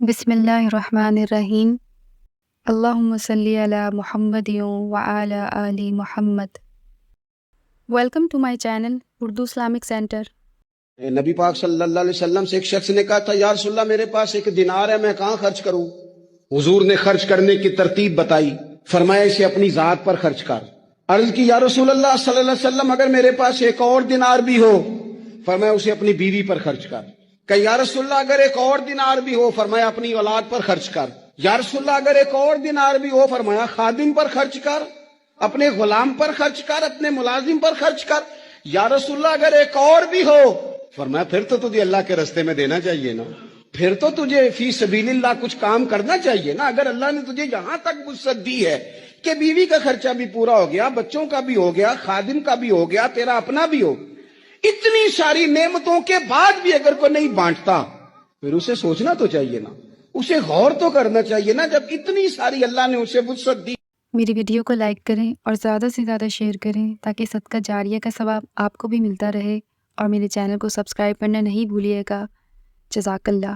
بسم اللہ الرحمن الرحیم۔ اللہم صلی علی محمد وعلی آل محمد۔ Welcome to my channel Urdu Islamic centre. نبی پاک صلی اللہ علیہ وسلم سے ایک شخص نے کہا تھا، یا رسول اللہ میرے پاس ایک دینار ہے، میں کہاں خرچ کروں؟ حضور نے خرچ کرنے کی ترتیب بتائی، فرمایا اسے اپنی ذات پر خرچ کر۔ عرض کی یا رسول اللہ صلی اللہ علیہ وسلم اگر میرے پاس ایک اور دینار بھی ہو؟ فرمایا اسے اپنی بیوی پر خرچ کر۔ کہ یا رسول اللہ اگر ایک اور دینار بھی ہو؟ فرمایا اپنی اولاد پر خرچ کر۔ یا رسول اللہ اگر ایک اور دینار بھی ہو؟ فرمایا خادم پر خرچ کر، اپنے غلام پر خرچ کر، اپنے ملازم پر خرچ کر۔ یا رسول اللہ اگر ایک اور بھی ہو؟ فرمایا پھر تو تجھے اللہ کے راستے میں دینا چاہیے نا، پھر تو تجھے فی سبیل اللہ کچھ کام کرنا چاہیے نا۔ اگر اللہ نے تجھے یہاں تک وسعت دی ہے کہ بیوی کا خرچہ بھی پورا ہو گیا، بچوں کا بھی ہو گیا، خادم کا بھی ہو گیا، تیرا اپنا بھی ہو، اتنی ساری نعمتوں کے بعد بھی اگر کوئی نہیں بانٹتا، پھر اسے سوچنا تو چاہیے نا، اسے غور تو کرنا چاہیے نا، جب اتنی ساری اللہ نے اسے وسعت دی۔ میری ویڈیو کو لائک کریں اور زیادہ سے زیادہ شیئر کریں تاکہ صدقہ جاریہ کا ثواب آپ کو بھی ملتا رہے، اور میرے چینل کو سبسکرائب کرنا نہیں بھولیے گا۔ جزاک اللہ۔